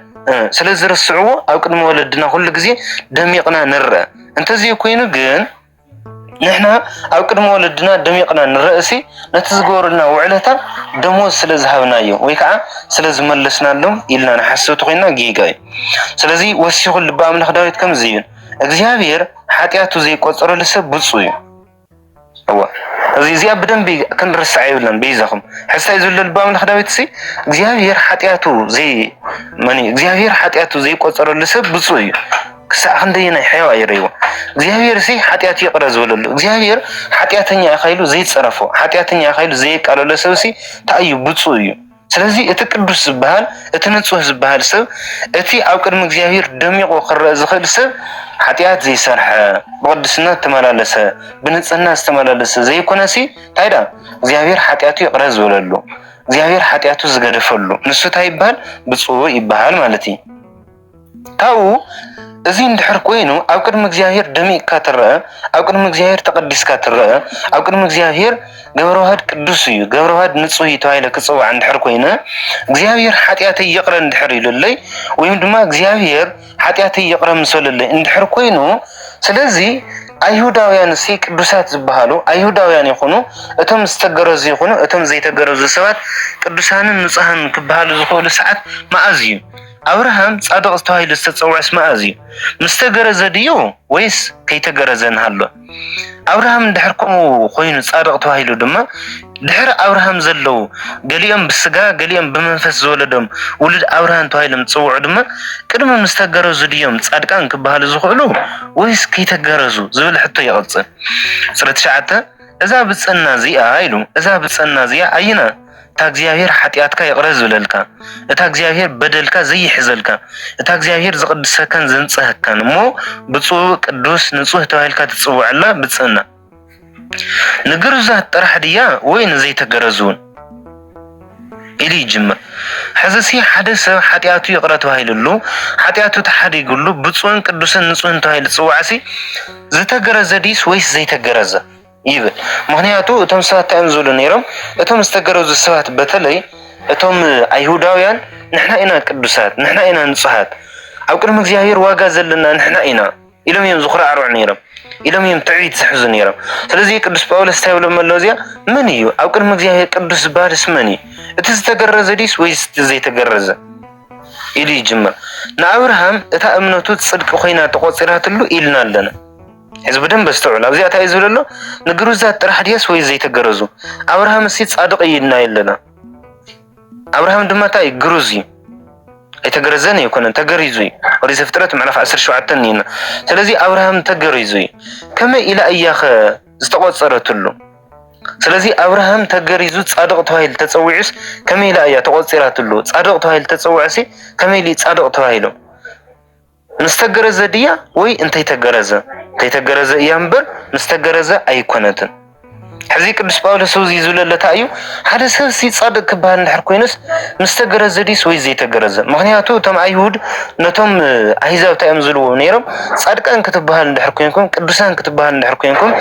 سلزر السعوة أو كنا ولدنا كل جزء دميقنا نرى أنت زي كوينو جن نحنا أو قدم ولدنا دميقنا نرأسي نتزغورنا وعلتا دموز سلزهاونا يو ويكا سلزملسنا لهم إلا نحسو تغينا جيجاي سلزي وسيخ اللباء من خداويت كم زيون እግዚአብሔር ኃጢአቱ ዘይቆጽሮ ለሰብ ብፁዕ أوا زي أبداً كن رسع يولن بيزخم حتى يزول البام الخداويت سي እግዚአብሔር ኃጢአቱ زي مني እግዚአብሔር ኃጢአቱ ዘይቆጽሮ ለሰብ ብፁዕ كسا عندنا حيوان يريو እግዚአብሔር سي ኃጢአት يقرز ولل እግዚአብሔር ኃጢአተኛ ያخيلو زي تصرفو ኃጢአተኛ ያخيلو زي قالو ለሰብ سي ታዩ ብፁዕ እዩ ስለዚህ እቲ ቅዱስ ዝባሃል እቲ ንጹህ ዝባሃል ሰብ እቲ ኣብ ቅድሚ እግዚአብሔር ደሚቆ ክረአ ዝኽእል ሰብ ኃጢአት ዘይሰርሐ ብቅድስና ተመላለሰ ብንጽህና ተመላለሰ ዘይኮነሲ ታይዳ እግዚአብሔር ኃጢአቱ ይቅረዝ ወለሉ እግዚአብሔር ኃጢአቱ ዝገደፈሉ ንሱ ታይባል ብፁዕ ይባሃል ማለት እዩ ታው እዚ እንድሕር ኮይኑ ኣብ ቅድሚ እግዚአብሔር ደሚቅካ ትረአ ኣብ ቅድሚ እግዚአብሔር ተቀዲስካ ትረአ ኣብ ቅድሚ እግዚአብሔር ገብረዋህድ ቅዱስ እዩ ገብረዋህድ ንጹህ ተባሂለ ክጽዋዕ እንድሕር ኮይኑ እግዚአብሔር ኃጢአት ይቅረ እንድሕር ይልለይ ወይም ድማ እግዚአብሔር ኃጢአት ይቅረ ምሰለለይ እንድሕር ኮይኑ ስለዚ አይሁዳውያን ሲ ቅዱሳት ዝባሃሉ አይሁዳውያን ይኹኑ እቶም ዝተገረዙ ይኹኑ እቶም ዘይተገረዙ ሰባት ቅዱሳንን ንጹሃን ክባሃሉ ዝኽእሉ ሰዓት ማዕዝ እዩ أبراهام صادق استوى لستتصوع اسمه أزي مستجرز ديو ويس كي تجرزن هلا أبراهام دحركم خوين صادق توهي له دم دحر أبراهام زلوا قليهم بالسجا قليهم بمنفس زولدهم ولد أبراهام توهي لهم تصوع دم كلهم مستجرز ديوم صادقان كبهال زخلو ويس كي تجرزوا زول حتى يغلط صرت شعته إذا بتصنع زي عيلو إذا بتصنع زي عينا تا እግዚአብሔር ኃጢአትካ ይቅረዝ ብለልካ እታ እግዚአብሔር በደልካ ዘይሕዘልካ እታ እግዚአብሔር ዝቅድሰካን ዘንጽህካን ሞ ብፁዕ ቅዱስ ንጹህ ተባሂልካ ትጽውዕላ ብጽና ንግርዛት ጥራሕ ድያ ወይ ንዘይተገረዙን ኢሊ ይጅምር ሕዝሲ ሓደ ሰብ ኃጢአቱ ይቅረ ተባሂልሉ ኃጢአቱ ተሓዲግሉ ብፁዕን ቅዱስን ንጹህን ተባሂል ጽዋዕሲ ዝተገረዘ ዲስ ወይስ ዘይተገረዘ يبقى مهنياتو اتم ساعات انزلوا نيرم اتم استقروا الساعات بتلي اتم ايهوداويان نحنا انا قدسات نحنا انا نصحات او قدم እግዚአብሔር ዋጋ ዘለና نحنا انا ኢሎም እዮም ዝኽራ አርዕ ነይሮም ኢሎም እዮም ትዕቢት ዝሕዙ ነይሮም ስለዚህ ቅዱስ ጳውሎስ ታይብሎ መለዚያ ምን እዩ ኣብ ቅድሚ እግዚአብሔር ቅዱስ ባልስ ምን እዩ እቲ ዝተገረዘ ዲስ ወይስ ዘይተገረዘ ኢሊ ይጅምር ንአብርሃም እታ እምነቱ ጽድቅ ኮይና ተቆጽራትሉ ኢልና ኣለና حزب دم بستوعب أبزي أتعيزوا له نجروزات راح دياس ويزي تجرزوا أبراهام السيد صادق يدنا إلنا أبراهام دم تاي جروزي يتجرزني يكون تجريزوي وليس فترة معنا في عصر شو عتنينا فلذي أبراهام تجريزوي كما إلى أياخ استقوت صارت له ስለዚህ አብርሃም ተገሪዙ ጻድቅ ተባሂል ተጸውዕስ ከመይላ እያ ተቆጽራትሉ ጻድቅ ተባሂል ተጸውዕሲ ከመይሊ ጻድቅ ተባሂሉ ምስተገረዘ ድያ ወይ እንታይ ተገረዘ እያ እምበር ምስተገረዘ ኣይኮነትን ሕዚ ቅዱስ ጳውሎስ ውዚ ዝብለለታ እዩ ሓደ ሰብ ሲ ጻድቅ ክባሃል እንድሕር ኮይኑስ ምስተገረዘ ዲስ ወይ ዘይተገረዘ ምክንያቱ እቶም ኣይሁድ ነቶም ኣህዛብ ታዮም ዝልዎ ነይሮም ጻድቃን ክትባሃል እንድሕር ኮይንኩም ቅዱሳን ክትባሃል እንድሕር ኮይንኩም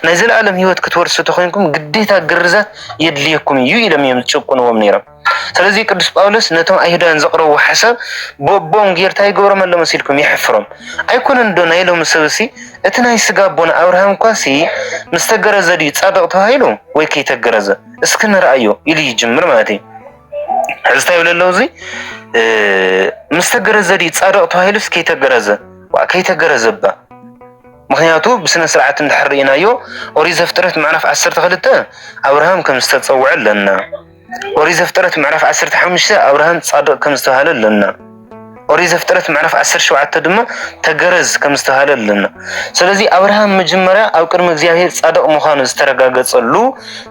ናይ ዘለዓለም ህይወት ክትወርሱ ተኮይንኩም ግዴታ ግርዛት የድልየኩም እዩ ኢሎም እዮም ዝጭቁንዎም ነይሮም ስለዚህ ቅዱስ ጳውሎስ ነቶም ኣይሁዳን ዘቅረቡ ሓሳብ ቦቦም ጌርታ ይገብሮም ኣሎ መሲልኩም ይሕፍሮም ኣይኮነን ዶ ናይ ሎም ሰብሲ እቲ ናይ ስጋ ቦና አብርሃም ኳሲ ምስተገረዘ ዲ ጻድቅ ተባሂሉ ወይ ከይተገረዘ እስኪ ንርአዮ ኢሉ ይጅምር ማለት እዩ ሕዝታ ይብለለው እዚ ምስተገረዘ ዲ ጻድቅ ተባሂሉ ከይተገረዘባ ምክንያቱ ብስነ ስርዓት እንድሕርኢናዮ ኦሪት ዘፍጥረት ምዕራፍ 12 አብርሃም ከም ዝተጸውዐ ኣለና ኦሪት ዘፍጥረት ምዕራፍ 15 አብርሃም ጻድቅ ከም ዝተባሃለ ኣለና ኦሪት ዘፍጥረት ምዕራፍ 17 ድማ ተገረዝ ከም ዝተባሃለ ኣለና ስለዚህ አብርሃም መጀመሪያ ኣብ ቅድሚ እግዚአብሔር ጻድቅ ምዃኑ ዝተረጋገጸሉ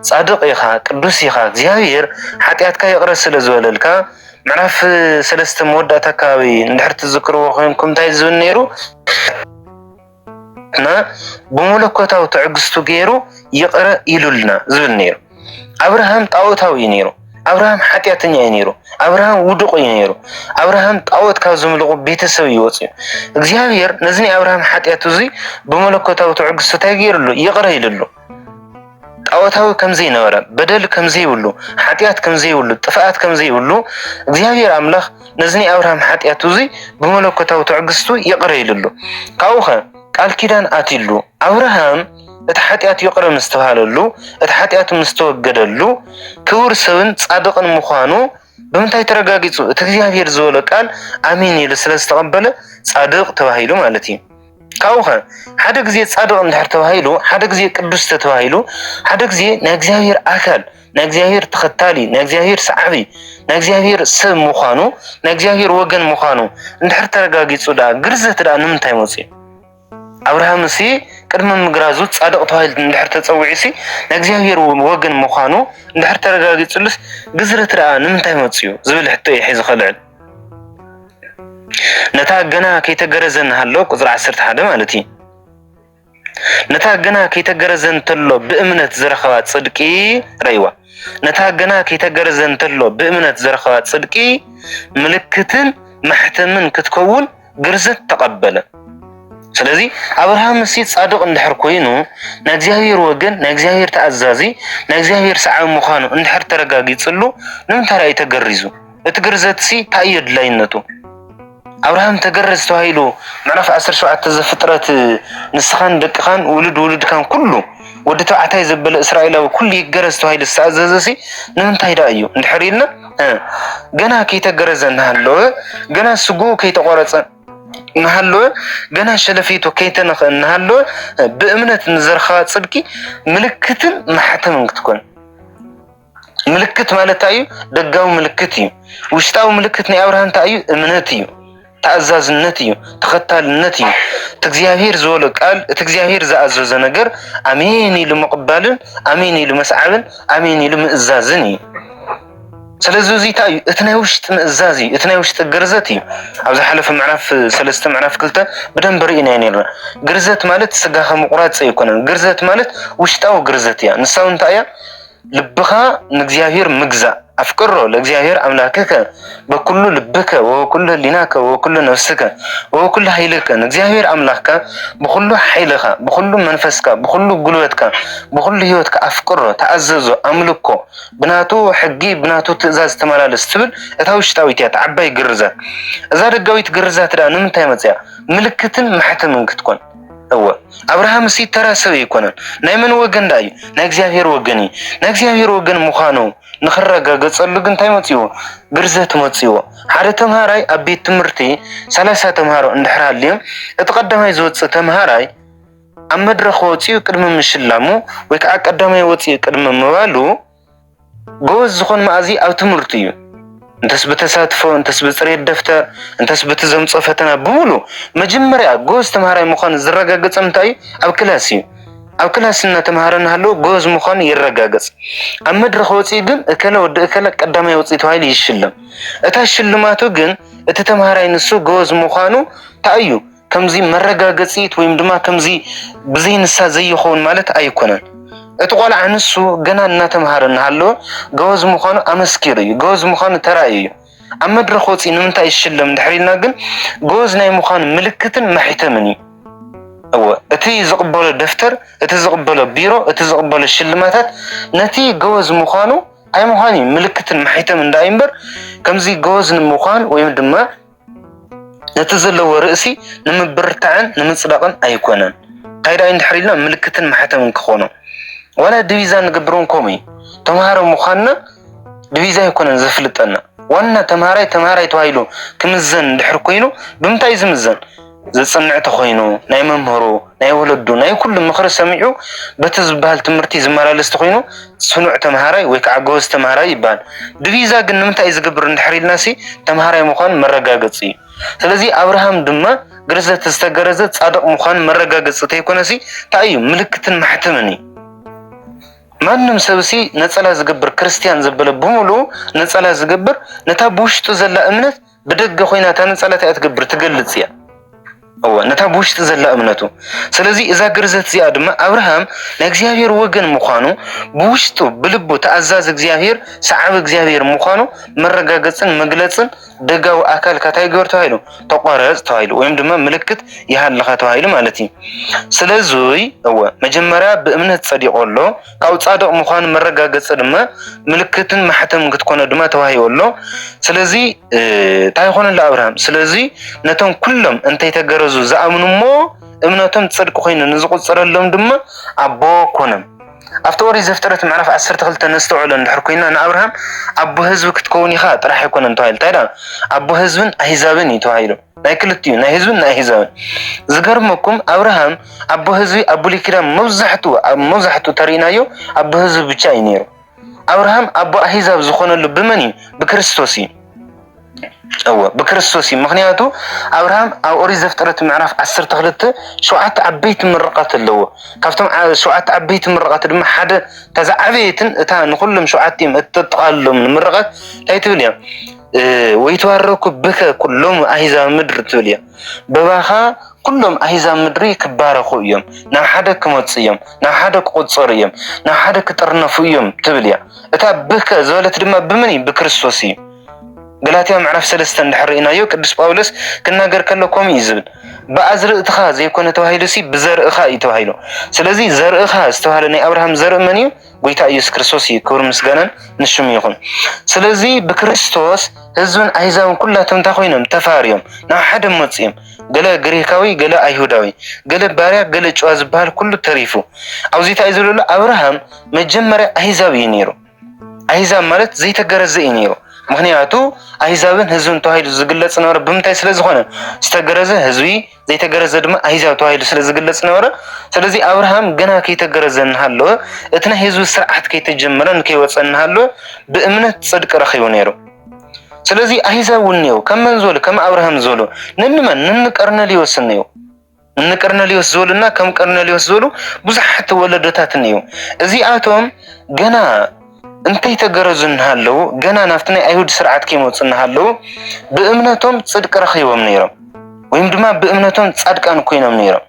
ጻድቅ ኢኻ ቅዱስ ኢኻ እግዚአብሔር ኃጢአትካ ይቅረስ ስለ ዝበለልካ ምዕራፍ 3 መወዳእታ አካባቢ እንድሕር ትዝክርዎ ኮይንኩም እንታይ ዝብል ነይሩ ና ብመለኮታዊ ትዕግስቱ ገይሩ ይቅረ ኢሉልና ዝብል ነይሩ አብርሃም ጣዖታዊ ነይሩ አብርሃም ኃጢአተኛ ነይሩ አብርሃም ውድቅ ነይሩ አብርሃም ጣዖት ካብ ዝምልቁ ቤተሰብ ይወጽዩ እግዚአብሔር ነዝኒ አብርሃም ኃጢአቱ እዚ ብመለኮታዊ ትዕግስቱ ታይገይሩሉ ይቅረ ኢሉሉ ጣዖታዊ ከምዘይ ነበረ በደል ከምዘይ ይብሉ ኃጢአት ከምዘይ ይብሉ ጥፋት ከምዘይ ይብሉ እግዚአብሔር አምላክ ነዝኒ አብርሃም ኃጢአቱ እዚ ብመለኮታዊ ትዕግስቱ ይቅረ ኢሉሉ ካውኸ ቃል ኪዳን አትይሉ አብርሃም እቲ ኃጢአት ይቅረ ምስተባሃለሉ እቲ ኃጢአት ምስተወገደሉ ክቡር ሰብን ጻድቅን ምዃኑ ብምንታይ ተረጋጊጹ እቲ እግዚአብሔር ዝበሎ ቃል አሜን ኢሉ ስለዝተቀበለ ጻድቅ ተባሂሉ ማለት እዩ ካውኸ ሓደ ግዜ ጻድቅ እንድሕር ተባሂሉ ሓደ ግዜ ቅዱስ ተባሂሉ ሓደ ግዜ ናይ እግዚአብሔር አካል ናይ እግዚአብሔር ተኸታሊ ናይ እግዚአብሔር ሰዓቢ ናይ እግዚአብሔር ሰብ ምዃኑ ናይ እግዚአብሔር ወገን ምዃኑ እንድሕር ተረጋጊጹ ዳ ግርዘት ዳ ንምንታይ መጽዩ አብርሃም ሲ ቅድመ ምግራዙ ጻድቅ ተባሂሉ እንድሕር ተጸውዒሲ ናይ እግዚአብሔር ወገን ምዃኑ እንድሕር ተረጋጊጹልስ ግዝረት ዳ ንምንታይ መጽዩ ዝብል ሕቶ ይሕዝ ኸልዕል ነታ ገና ከይተገረዘን ሃሎ ቁጥር 11 ማለት እዩ ነታ ገና ከይተገረዘን ተሎ ብእምነት ዘረኸባ ጽድቂ ረይዋ ነታ ገና ከይተገረዘን ተሎ ብእምነት ዘረኸባ ጽድቂ ምልክትን ማህተምን ክትከውን ግርዘት ተቀበለ ስለዚህ አብርሃም ሲ ጻድቅ እንድሕር ኮይኑ ናይ እግዚአብሔር ወገን ናይ እግዚአብሔር ተኣዛዚ ናይ እግዚአብሔር ሰዓብ ምዃኑ እንድሕር ተረጋጊጽሉ ንምንታይ ተገሪዙ እቲ ግርዘት ሲ ታየድ ላይነቱ አብርሃም ተገረዝ ተባሂሉ ምዕራፍ 17 ዘፍጥረት ንስኻን ደቅኻን ውልድካን ኩሉ ወዲ ተባዕታይ ዘበለ እስራኤላዊ ኩሉ ይገረዝ ተባሂሉ ዝተኣዘዘሲ ንምንታይ ዳ እዩ እንድሕር ኢልና ገና ከይተገረዘን ሃሎ ገና ስጉ ከይተቆረጸ ናሃሎ ገና ሸለፊቱ ከይተነኸ ናሃሎ ብእምነት ንዘረኸባ ጽድቂ ምልክትን ማህተምን ክትኮን ምልክት ማለት እዩ ደጋዊ ምልክት እዩ ውሽጣዊ ምልክት ናይ አብርሃም ታዩ እምነት እዩ ተአዛዝነት እዩ ተኸታልነት እዩ እግዚአብሔር ዝበሎ ቃል እግዚአብሔር ዘአዘዘ ነገር አሜን ኢሉ መቅባልን አሜን ኢሉ መስዓብን አሜን ኢሉ ምእዛዝን እዩ ስለዚህ እዚ ታዩ እቲ ናይ ውሽጥ ምእዛዝ እዩ እቲ ናይ ውሽጥ ግርዘት እዩ ኣብዚ ሓለፈ ምዕራፍ 3 ምዕራፍ 2 በደንብ ርኢና ነይርና ግርዘት ማለት ስጋኸ ምቁራጽ ይኮነን ግርዘት ማለት ውሽጣዊ ግርዘት እያ ንሳው እንታይ እያ ልብኻ ንእግዚአብሔር ምግዛእ أفكره لإግዚአብሔር أملاكك بكل لبك وكل ليناك وكل نفسك وكل حيلك እግዚአብሔር أملاكك بكل حيلك بكل منفسك بكل قلوتك بكل هيوتك أفكره تعززه أملكه بناتو حقي بناتو تأزاز تمالالس تبل اتاوش تاويتيات عباي قرزة إذا رقاويت قرزة ترى نمتاي متيا ملكة محتمنك تكون هو أبراهام سي ترى سوي يكونن نايمن وجن داي ناكزيافير وجني ناكزيافير وجن مخانو نخرج قصلو جن تاي متيو برزة متيو حدا تمهاراي أبي تمرتي ثلاثة تمهارو اندحرال اليوم اتقدم يزود تمهاراي أما درخوتيو كرم مشلامو ويكا قدام يوتيو كرم موالو جوز زخون مازي أو تمرتيو انتس بتساتفو انتس بتصريد دفتر انتس بتزم صفتنا بولو مجمريا جوز تمهاراي مخان زرقا قصمتاي او كلاسيو ኣብ ክላስና ተማሃረና ሃሎ ጎዝ ምዃኑ ይረጋገጽ ኣብ መድረኽ ወፂ ግን እከለ ወዲ እከለ ቀዳማይ ወፂ ተባሂሉ ይሽለም እታ ሽልማቱ ግን እቲ ተማሃራይ ንሱ ጎዝ ምዃኑ ታዩ ከምዚ መረጋገጺት ወይም ድማ ከምዚ ብዘይ ንሳ ዘይኸውን ማለት ኣይኮነን እቲ ቆልዓ ንሱ ገና እናተማሃረና ሃሎ ጎዝ ምዃኑ ኣመስኪሩ እዩ ጎዝ ምዃኑ ተራእዩ እዩ ኣብ መድረኽ ወፂ ንምንታይ ይሽለም ድሕሪልና ግን ጎዝ ናይ ምዃኑ ምልክትን ማሕተምን እዩ እቲ ዝቕበሎ ደፍተር እቲ ዝቕበሎ ቢሮ እቲ ዝቕበሎ ሽልማታት ነቲ ጎዝ ምዃኑ ኣይ ምዃኑ ምልክትን ማሕተም እንዳይ እምበር ከምዚ ጎዝ ንምዃን ወይም ድማ ነቲ ዘለዎ ርእሲ ንምብርታዕን ንምጽዳቕን ኣይኮነን ታይዳ እንድሕሪልና ምልክትን ማሕተምን ክኾኑ ወላ ዲቪዛ ንገብሮን ኮሚ ተማሃሮ ምዃንና ዲቪዛ ይኮነን ዘፍልጠና ዋና ተማሃራይ ተባሂሉ ክምዘን ድሕር ኮይኑ ብምንታይ ዝምዘን ዝጽንዕ ተኾይኑ ናይ መምህሩ ናይ ወለዱ ናይ ኩሉ ምኽሪ ሰሚዑ በቲ ዝበሃል ትምህርቲ ዝመላለስ ተኾይኑ ስኑዕ ተማሃራይ ወይ ከዓ ጎዝ ተማሃራይ ይባል ዲቪዛ ግን ንምንታይ ዝገብር እንድሕሪልናሲ ተማሃራይ ምዃን መረጋገጽ እዩ ስለዚ አብርሃም ድማ ግርዘት ዝተገረዘ ጻድቅ ምዃን መረጋገጽ ተይኮነሲ ታዩ ምልክትን ማሕተምን ማንም ሰብሲ ነጸላ ዝገብር ክርስቲያን ዘበለ በሙሉ ነጸላ ዝገብር ነታ ብውሽጡ ዘላ እምነት ብደገ ኮይና ተነጸላ ትገብር ትገልጽ እያ ነታ ብውሽጡ ዘላ እምነቱ ስለዚ እዛ ግርዘት እዚኣ ድማ አብርሃም ለእግዚአብሔር ወገን ምዃኑ ብውሽጡ ብልቡ ተአዛዝ እግዚአብሔር ሰዓብ እግዚአብሔር ምዃኑ መረጋገጽን መግለጽን ደጋው አካል ካታይ ገር ተባይሉ ተቋረጽ ተባይሉ ወይም ድማ ምልክት ያህልኸ ተባይሉ ማለት እዩ ስለዚ መጀመሪያ በእምነት ጸዲቆሎ ካው ጻድቅ ምዃኑ መረጋገጽ ድማ ምልክትን ማሕተም ክትኮነ ድማ ተዋሂወሎ ስለዚ ታይ ሆነ ለአብርሃም ስለዚ ነቶም ኩሎም እንተይ ተገረዙ ዘአምኑሞ እምነቶም ጽድቅ ኮይኑ ንዝቆጽረሎም ድማ አቦ ኮነም አፍተወሪ ዘፍጥረት ምዕራፍ 12 ተነስተውለ እንድሕር ኮይና ንአብርሃም አቦ ህዝብ ክትከውን ይኻ ጥራሕ ይኮነን ተባሂሉ ታይዳ አቦ ህዝብን አህዛብን ይተዋሂሉ ናይ ክልቲዩ ናይ ህዝብን ናይ አህዛብን ዝገርመኩም አብርሃም አቦ ህዝቢ አቦ ሊክዳ መብዛሕቱ ተሪናዮ አቦ ህዝብ ብቻ ይነሩ አብርሃም አቦ አህዛብ ዝኾነሉ በመን በክርስቶስ በክርስቶስ ምክንያቱ አብርሃም አውሪ ዘፍጥረት ምዕራፍ 12 ሸውዓተ ዓበይት ምርቃት ኣለዎ ካብቶም ሸውዓተ ዓበይት ምርቃት ድማ ሓደ ተዛዓበይትን እታ ንኹሎም ሸውዓተም እተጠቃለሎም ምርቃት ታይ ትብልያ ወይተዋረኩ በከ ኩሎም አህዛብ ምድር ትብልያ በባኻ ኩሎም አህዛብ ምድሪ ክባረኹ እዮም ናብ ሓደ ክመጽ እዮም ናብ ሓደ ክቆጽሩ እዮም ናብ ሓደ ክጥርነፉ እዮም ትብልያ እታ በከ ዘበለት ድማ በመን በክርስቶስ ገላትያ ምዕራፍ 3 እንድሕርኢናዮ ቅዱስ ጳውሎስ ክናገር ከለኩም ይዝብል በአዝርእትኻ ዘይኮነ ተዋሂሉሲ በዘርእኻ ይተዋሂሉ ስለዚህ ዘርእኻ ዝተዋሃለ ናይ አብርሃም ዘርኢ መን እዩ ጎይታ ኢየሱስ ክርስቶስ ክብር ምስጋናን ንሽሙ ይኹን ስለዚህ በክርስቶስ ህዝብን አህዛብን ኩላቶም ተኾይኖም ተፋርዮም ናብ ሓደ መጽዮም ገለ ግሪካዊ ገለ አይሁዳዊ ገለ ባሪያ ገለ ጨዋ ዝበሃል ኩሉ ተሪፉ ኣብዚ ታይ ዝብሉ አብርሃም መጀመሪያ አህዛብ እዩ ነይሩ አህዛብ ማለት ዘይተገረዘ እዩ ነይሩ ምክንያቱ አህዛብን ህዝብን ተዋሂሉ ዝግለጽ ነበረ ብምንታይ ስለዝኾነ ዝተገረዘ ህዝቢ ዘይተገረዘ ድማ አህዛብ ተዋሂሉ ስለዝግለጽ ነበረ ስለዚህ አብርሃም ገና ከይተገረዘን ሃሎ እትና ህዝብ ስርዓት ከይተጀመረን ከይወጸን ሃሎ በእምነት ጽድቅ ረኺቡ ነይሩ ስለዚህ አህዛብ ወንየው ከመን ዞል ከመ አብርሃም ዞሎ ነንመን ንቀርኔሊዮስ ነው ንቀርኔሊዮስ ዞልና ከም ቀርኔሊዮስ ዞሉ ብዙሓት ወለደታት ነው እዚአቶም ገና እንተይ ተገረዙን ሃሎ ገና ናፍትና አይሁድ ስርዓት ከመጽና ሃሎ በእምነቶም ጽድቅ ረኺቦም ነይሮም ወይም ድማ በእምነቶም ጻድቃን ኮይኖም ነይሮም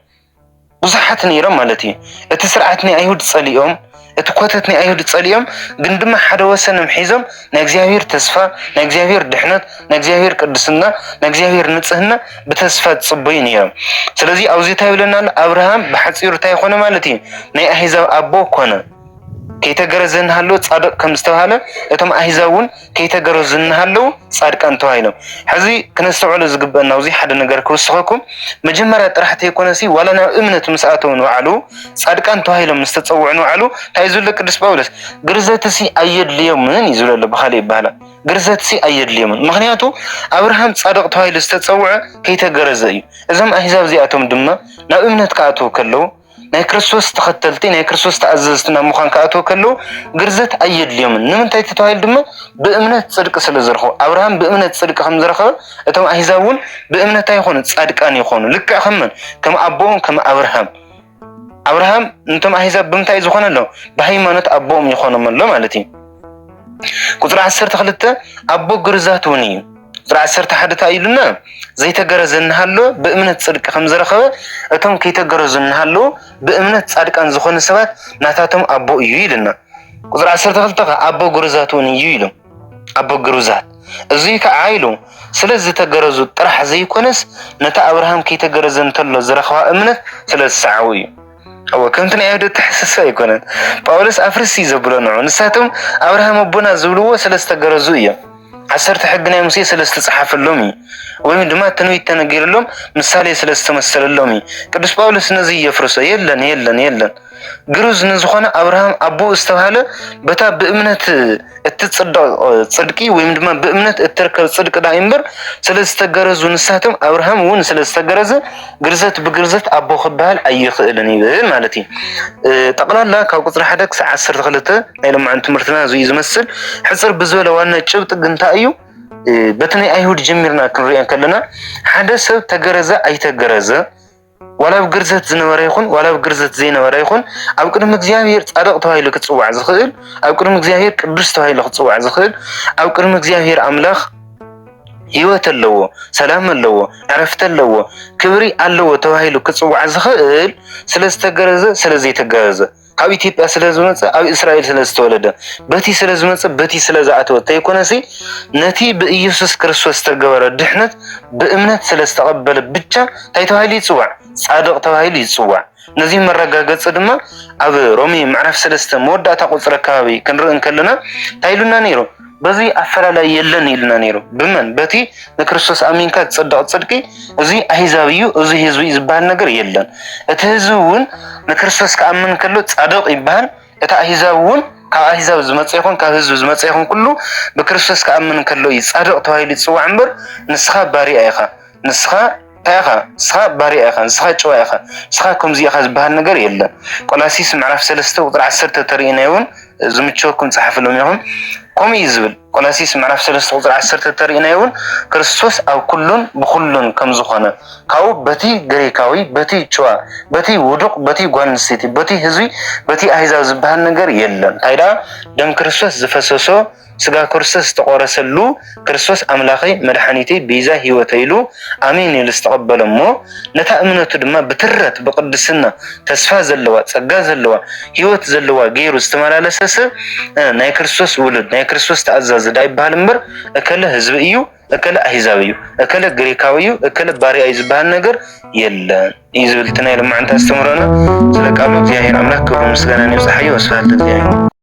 ብዙሓት ነይሮም ማለት እዩ እቲ ስርዓትኒ አይሁድ ጸሊኦም እቲ ኮተትኒ አይሁድ ጸሊኦም ግን ድማ ሓደ ወሰንም ሒዞም ናይ እግዚአብሔር ተስፋ ናይ እግዚአብሔር ድሕነት ናይ እግዚአብሔር ቅድስና ናይ እግዚአብሔር ንጽህና በተስፋ ጽበይ ነይሮም ስለዚህ ኣብዚ ታይብለና አብርሃም በሐጽሩ ታይ ሆነ ማለት እዩ ናይ አህዛብ አቦ ኮነ ከይተገረዘን ሃሎ ጻድቅ ከም ዝተባሃለ እቶም አህዛውን ከይተገረዘን ሃሎ ጻድቃን ተዋሂሎም ሕዚ ክነስተውዕሉ ዝግበአና ኣብዚ ሓደ ነገር ክውስኸኩም መጀመሪያ ጥራሕተ ይኮነሲ ዋላና እምነት ምስኣተውን ወዓሉ ጻድቃን ተዋሂሎም ምስተጸውዕን ወዓሉ ታይዙለ ቅዱስ ጳውሎስ ግርዘትሲ አየድልዮምን ይዝለለ በኻሊ ይባሃላ ግርዘትሲ አየድልዮምን ምክንያቱ አብርሃም ጻድቅ ተዋሂሉ ዝተጸውዐ ከይተገረዘ እዩ እዞም አህዛብ እዚኣቶም ድማ ናብ እምነት ከኣትዉ ከለው ናይ ክርስቶስ ተኸተልቲ ናይ ክርስቶስ ተኣዘዝትና ምዃን ከኣትዉ ከለው ግርዘት አየድልዮምን ንምንታይ ተተዋሂሉ ድማ በእምነት ጽድቅ ስለዝረኸቡ አብርሃም በእምነት ጽድቅ ከም ዝረኸበ እቶም አህዛብን በእምነት ኣይኾኑ ጻድቃን ይኾኑ ልክዕ ከም አቦም ከም አብርሃም አብርሃም እንቶም አሕዛብ ብምንታይ ዝኾነሎ በሃይማኖት አቦም ይኾኖምሎ ማለት እዩ ቁጥሪ 12 አቦ ግርዛት እውን እዩ ቁጥሪ 11 ኢሉና ዘይተገረዘናሃሎ በእምነት ጽድቅ ከም ዝረኸበ እቶም ከይተገረዙናሃሎ በእምነት ጻድቃን ዝኾኑ ሰባት ናታቶም አቦ እዩ ይልና ቁጥሪ 12 አቦ ግርዛት እውን እዩ ኢሉ አቦ ግርዛት እዚ ከዓ ኢሉ ስለዚ ተገረዙ ጥራሕ ዘይኮነስ ነታ አብርሃም ከይተገረዘ እንተሎ ዝረኸባ እምነት ስለዝሰዓው እዩ أو كنت أنا أود تحسس يكون باولس أفرسي زبلنا نساتهم أبراهام أبونا زبلوه سلسة جرزوية عسرت حقنا يمسي سلسة صحاف اللومي وين دماء تنوي تنقير اللوم مثالي سلسة مثل اللومي كدس باولس نزي يفرسه يلن جروز نزخنا أبراهام أبو استوهله بتا بإمنة تصدقي وين دماء بإمنة الترك الصدق دائمبر سلسة جرز ونساتهم أبراهام ون سلسة جرزت بجرزت أبو خبال أي خلني مالتي تقرأ لا كوكتر حدك عسر غلطة لما أنتم مرتنا زي زمسل حصر بزول وانا تشوت جنتايو بتني أيهود جميرنا كلنا حدث تجرزة أي تجرزة ولا بجرزت زنورة يخون ولا بجرزت زينورة يخون أو كنا مجزاهير أدق تهاي لك تصوع زخيل أو كنا مجزاهير كبرس تهاي لك تصوع زخيل أو كنا مجزاهير أملاخ هيوة اللوه سلام اللوه عرفت اللوه كبري اللوه تهاي لك تصوع زخيل سلسة جرزة سلزي تجرزة أو إثيوبيا سلزمت أو إسرائيل سلزتولد بتي سلزمت بتي سلزعته تيكون سي نتي بإيسوس كريستوس تجور الدحنة بإمنة سلستقبل بتشا تيتوهايلي تصوع صادق توهايلي تصوع نزيم مرة جاءت صدمة أو رومي معرف سلست مودة تقول ركابي كنرن كلنا تايلنا نيرو بزي أفلا لا يلن يلنا نيرو بمن بتي نكريستوس أمين كات صدقي زي أهزابيو زي هزوي زبان نجر يلن اتهزون نكريستوس كأمن كله صادق يبان اتهزون كأهزاب زمت يكون كهزب زمت يكون كله بكريستوس كأمن كله يصادق توهايلي تصوع عمر نسخة باري أيخا نسخة تاخا سخا باري أخا سخا شوي أخا سخا كم زي أخا زبها النجار يلا قلاسيس معرف سلسته وطلع 10 ترينا يون زمتشوكم صحف لهم يهم قوم يزبل قلاسيس معرف سلسته وطلع 10 ترينا يون كريستوس أو كلن بخلن كم زخانة كاو بتي غريكاوي بتي شوا بتي ودق بتي غوانسيتي بتي هزوي بتي أهزاب زبها النجار يلا هيدا دم كريستوس زفسسو سجا كريستوس تقارسلو كريستوس أملاخي مدحنيتي بيزا هيوتيلو أمين يستقبل مو نتأمنه تدما بترت بقدسنا تسفى زلوا تسجى زلوا هيوت زلوا غير استمر على أساس ناي كريستوس ولد ناي كريستوس تعزز داي بهالمبر أكل حزبيو أكل أحزابيو أكل غريكاويو أكل باري أيز بهالنجر يلا يزبلتنا لما أنت استمرنا سلك أبو زياهير أملاك ومسلنا نيوز حيو وسفالت زياهير